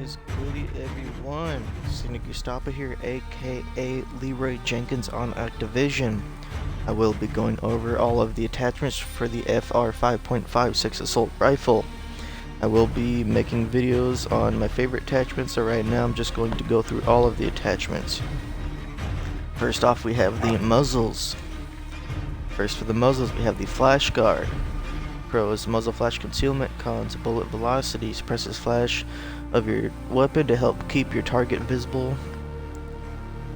is goody everyone? Cynic Gustapa here, aka Leroy Jenkins on Activision. I will be going over all of the attachments for the FR 5.56 assault rifle. I will be making videos on my favorite attachments, so right now I'm just going to go through all of the attachments. First off, we have the muzzles. First for the muzzles, we have the flash guard. Pros: muzzle flash concealment. Cons: bullet velocity. Suppresses flash of your weapon to help keep your target visible.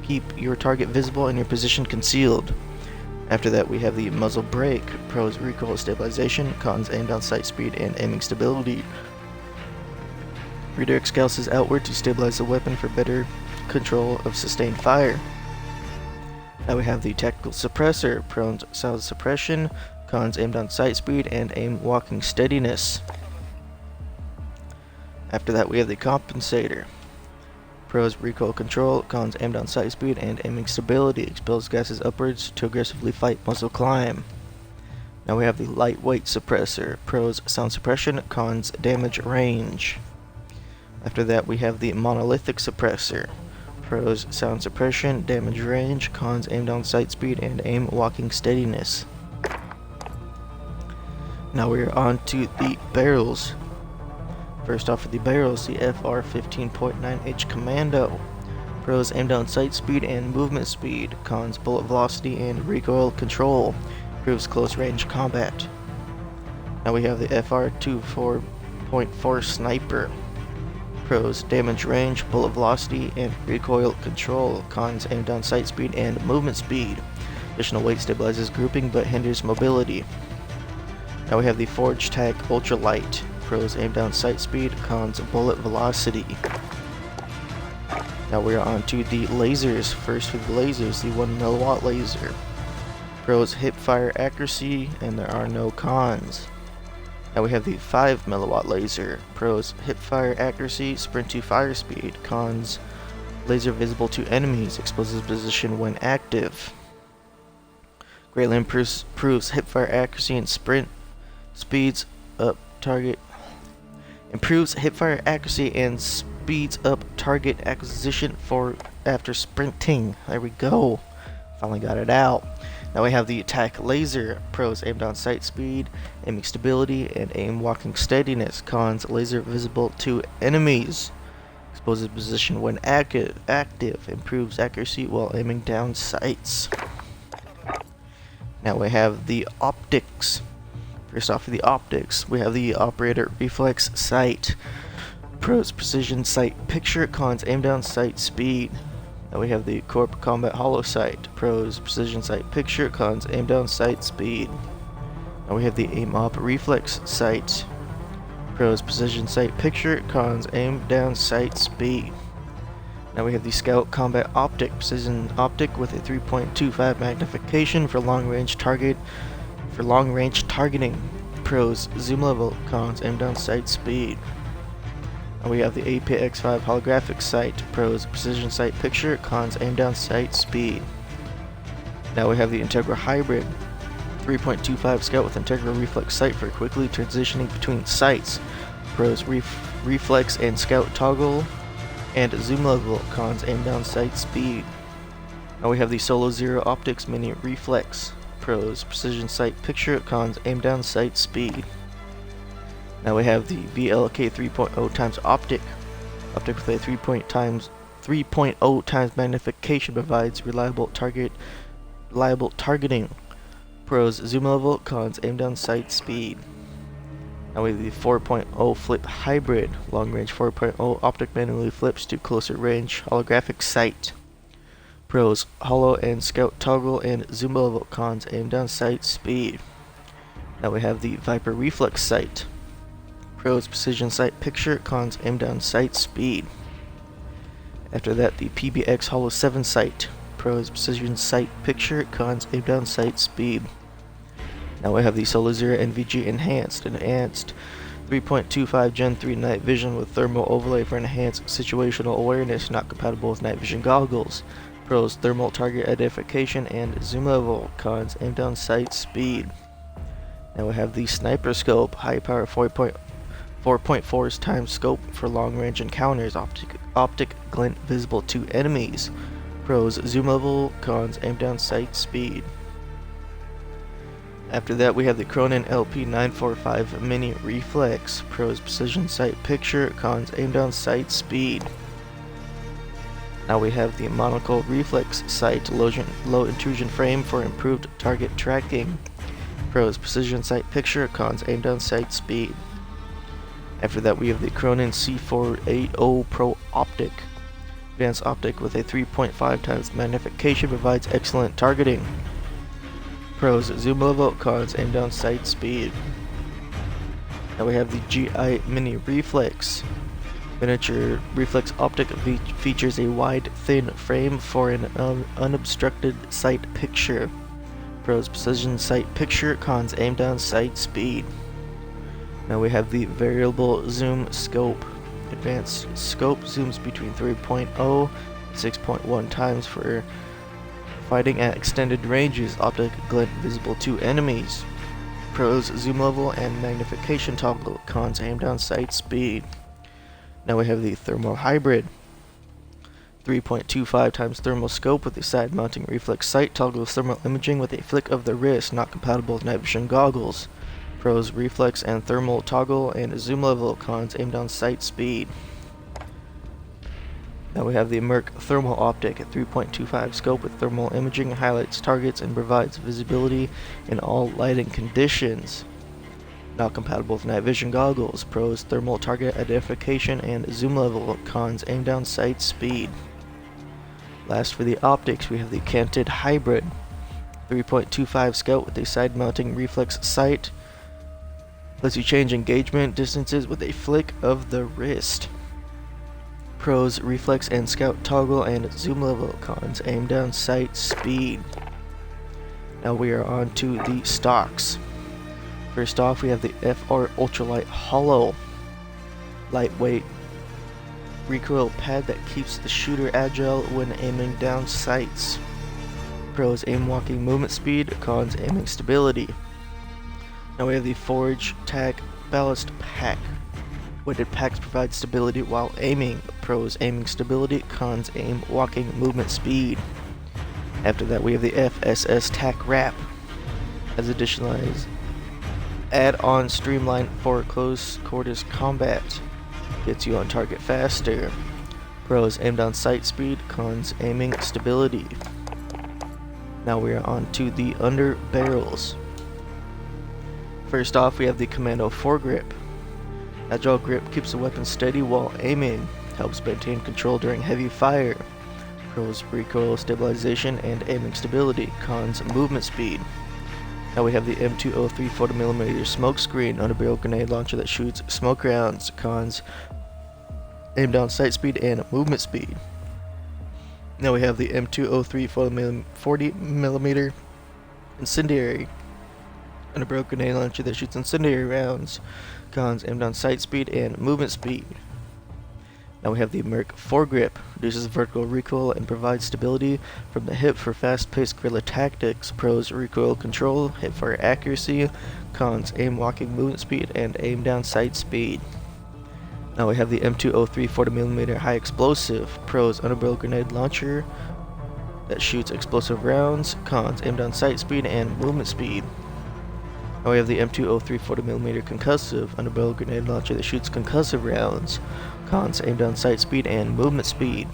And your position concealed. After that, we have the muzzle brake. Pros: recoil stabilization. Cons: aim down sight speed and aiming stability. Redirects scouts outward to stabilize the weapon for better control of sustained fire. Now we have the tactical suppressor. Pros: sound suppression. Cons: aim down sight speed and aim walking steadiness. After that, we have the compensator. Pros: recoil control. Cons: aim down sight speed and aiming stability. Expels gases upwards to aggressively fight muzzle climb. Now we have the lightweight suppressor. Pros: sound suppression. Cons: damage range. After that, we have the monolithic suppressor. Pros: sound suppression, damage range. Cons: aim down sight speed and aim walking steadiness. Now we are on to the barrels. First off, for the barrels, the FR 15.9H Commando. Pros: aim down sight speed and movement speed. Cons: bullet velocity and recoil control. Improves close range combat. Now we have the FR 24.4 Sniper. Pros: damage range, bullet velocity, and recoil control. Cons: aim down sight speed and movement speed. Additional weight stabilizes grouping but hinders mobility. Now we have the Forge Tac Ultralight. Pros: aim down sight speed. Cons: bullet velocity. Now we are on to the lasers. First for the lasers, the 1 milliwatt laser. Pros: hip fire accuracy, and there are no cons. Now we have the 5 milliwatt laser. Pros: hip fire accuracy, sprint to fire speed. Cons: laser visible to enemies, exposes position when active. Greatly improves hip fire accuracy and sprint. Speeds up target. Improves hipfire accuracy and speeds up target acquisition for after sprinting. There we go. Finally got it out. Now we have the attack laser. Pros: aim down sight speed, aiming stability, and aim walking steadiness. Cons: laser visible to enemies. Exposes position when active. Improves accuracy while aiming down sights. Now we have the optics. First off, for the optics, we have the operator reflex sight. Pros: precision sight picture. Cons: aim down sight speed. Now we have the Corp Combat Hollow Sight. Pros: precision sight picture. Cons: aim down sight speed. Now we have the aim op reflex sight. Pros: precision sight picture. Cons: aim down sight speed. Now we have the Scout Combat Optic. Precision optic with a 3.25 magnification for long range targeting. Pros: zoom level. Cons: aim down sight speed. Now we have the APX5 holographic sight. Pros: precision sight picture. Cons: aim down sight speed. Now we have the Integra Hybrid 3.25 Scout with Integra reflex sight for quickly transitioning between sights. Pros: reflex and scout toggle and zoom level. Cons: aim down sight speed. Now we have the Solo Zero Optics Mini Reflex. Pros: precision sight picture. Cons: aim down sight speed. Now we have the VLK 3.0 times optic. Optic with a 3.0 times magnification provides reliable targeting. Pros: zoom level. Cons: aim down sight speed. Now we have the 4.0 flip hybrid. Long range 4.0 optic manually flips to closer range holographic sight. Pros: hollow and scout toggle and zoom level. Cons: aim down sight speed. Now we have the Viper reflex sight. Pros: precision sight picture. Cons: aim down sight speed. After that, the PBX Hollow 7 sight. Pros: precision sight picture. Cons: aim down sight speed. Now we have the Solo Zero NVG enhanced 3.25 Gen 3 night vision with thermal overlay for enhanced situational awareness, not compatible with night vision goggles. Pros: thermal target identification and zoom level. Cons: aim down sight speed. Now we have the Sniper Scope, high power 4.4 times scope for long-range encounters, optic glint visible to enemies. Pros, zoom level, cons, aim down sight, speed. After that we have the Cronin LP945 Mini Reflex. Pros, precision sight picture, cons, aim down sight, speed. Now we have the Monocle Reflex Sight low intrusion frame for improved target tracking. Pros, precision sight picture, cons, aim down sight, speed. After that we have the Cronin C480 Pro Optic. Advanced optic with a 3.5 times magnification provides excellent targeting. Pros, zoom level, cons, aim down sight, speed. Now we have the GI Mini Reflex. Miniature reflex optic features a wide, thin frame for an unobstructed sight picture. Pros, precision sight picture, cons, aim down sight, speed. Now we have the variable zoom scope. Advanced scope zooms between 3.0 and 6.1 times for fighting at extended ranges, optic glint visible to enemies. Pros, zoom level and magnification toggle, cons, aim down sight, speed. Now we have the Thermal Hybrid. 3.25 times thermal scope with a side mounting reflex sight, toggles thermal imaging with a flick of the wrist, not compatible with night vision goggles. Pros, reflex and thermal toggle and zoom level, cons, aim down sight, speed. Now we have the Merc Thermal Optic at 3.25 scope with thermal imaging, highlights targets and provides visibility in all lighting conditions. Not compatible with night vision goggles. Pros, thermal target identification and zoom level, cons, aim down sight, speed. Last for the optics we have the Canted Hybrid. 3.25 scope with a side mounting reflex sight. Lets you change engagement distances with a flick of the wrist. Pros, reflex and scout toggle and zoom level, cons, aim down sight, speed. Now we are on to the stocks. First off we have the FR Ultralight Hollow. Lightweight recoil pad that keeps the shooter agile when aiming down sights. Pros, aim walking movement speed, cons, aiming stability. Now we have the Forge Tac Ballast Pack. Weighted packs provide stability while aiming. Pros, aiming stability, cons, aim walking movement speed. After that we have the FSS Tac Wrap. As additional add-on streamline for close quarters combat. Gets you on target faster. Pros, aim down sight speed, cons, aiming stability. Now we are on to the under barrels. First off we have the Commando Foregrip. Agile grip keeps the weapon steady while aiming, helps maintain control during heavy fire. Pros, recoil stabilization and aiming stability, cons, movement speed. Now we have the M203 40mm smoke screen underbarrel grenade launcher that shoots smoke rounds, cons, aim down sight speed and movement speed. Now we have the M203 40mm incendiary underbarrel grenade launcher that shoots incendiary rounds, cons, aim down sight speed and movement speed. Now we have the Merc Foregrip, reduces vertical recoil and provides stability from the hip for fast-paced guerrilla tactics. Pros, recoil control, hip fire accuracy, cons, aim walking movement speed and aim down sight speed. Now we have the M203 40mm high explosive. Pros, underbarrel grenade launcher that shoots explosive rounds, cons, aim down sight speed and movement speed. Now we have the M203 40mm concussive underbarrel grenade launcher that shoots concussive rounds, cons, aim down sight speed and movement speed.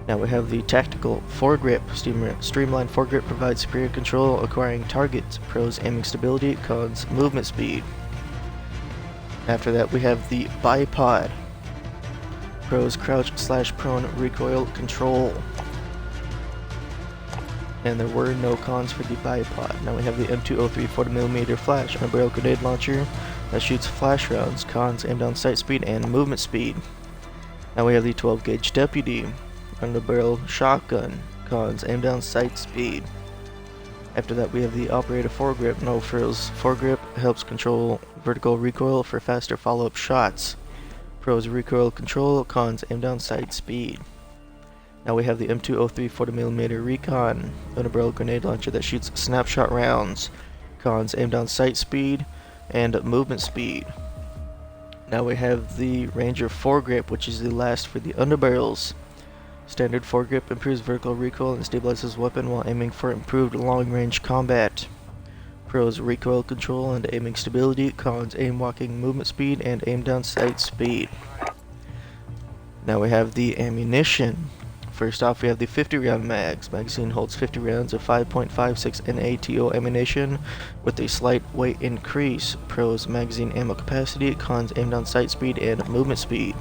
Now we have the Tactical Foregrip. Streamlined foregrip provides superior control acquiring targets. Pros, aiming stability, cons, movement speed. After that we have the Bipod. Pros, crouch/prone recoil control. And there were no cons for the Bipod. Now we have the M203 40mm flash underbarrel grenade launcher that shoots flash rounds, cons, aim down sight speed and movement speed. Now we have the 12 gauge deputy underbarrel shotgun, cons, aim down sight speed. After that we have the operator foregrip. No frills foregrip helps control vertical recoil for faster follow-up shots. Pros, recoil control, cons, aim down sight speed. Now we have the M203 40mm Recon underbarrel grenade launcher that shoots snapshot rounds, cons, aim down sight speed and movement speed. Now we have the Ranger foregrip, which is the last for the underbarrels. Standard foregrip improves vertical recoil and stabilizes weapon while aiming for improved long-range combat. Pros recoil control and aiming stability, cons aim walking movement speed and aim down sight speed. Now we have the ammunition. First off, we have the 50 round mags. Magazine holds 50 rounds of 5.56 NATO ammunition with a slight weight increase. Pros magazine ammo capacity, cons aim down sight speed and movement speed.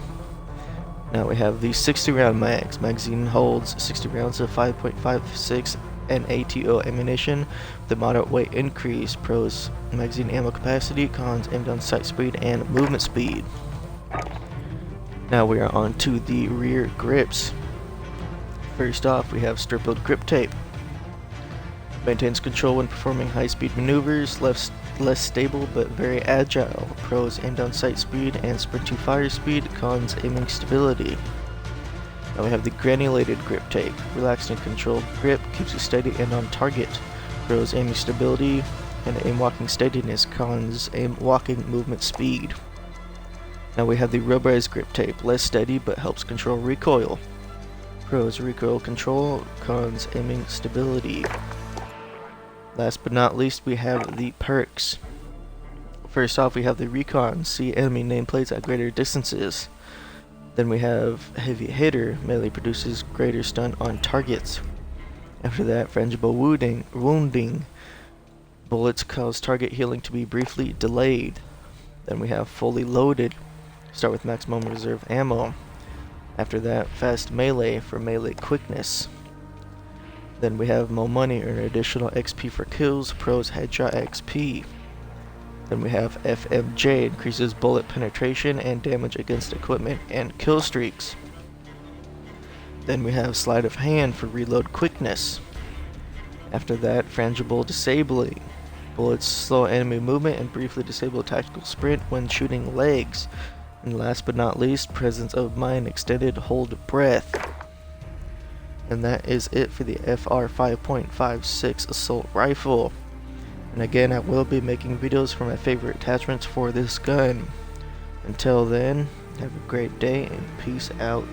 Now we have the 60 round mags. Magazine holds 60 rounds of 5.56 NATO ammunition with a moderate weight increase. Pros magazine ammo capacity, cons aim down sight speed and movement speed. Now we are on to the rear grips. First off, we have strip-build grip tape. Maintains control when performing high-speed maneuvers, less stable but very agile. Pros aim down sight speed and sprint to fire speed, cons aiming stability. Now we have the granulated grip tape. Relaxed and controlled grip keeps you steady and on target. Pros aiming stability and aim walking steadiness, cons aim walking movement speed. Now we have the rubberized grip tape. Less steady but helps control recoil. Pros recoil control, cons aiming stability. Last but not least, we have the perks. First off, we have the recon, see enemy nameplates at greater distances. Then we have heavy hitter, melee produces greater stun on targets. After that, frangible wounding, bullets cause target healing to be briefly delayed. Then we have fully loaded, start with maximum reserve ammo. After that, fast melee for melee quickness. Then we have Mo Money, earn additional XP for kills, pros headshot XP. Then we have FMJ, increases bullet penetration and damage against equipment and kill streaks. Then we have Sleight of Hand for reload quickness. After that, Frangible Disabling. Bullets slow enemy movement and briefly disable tactical sprint when shooting legs. And last but not least, Presence of Mind, extended hold breath. And that is it for the FR 5.56 assault rifle. And again, I will be making videos for my favorite attachments for this gun. Until then, have a great day and peace out.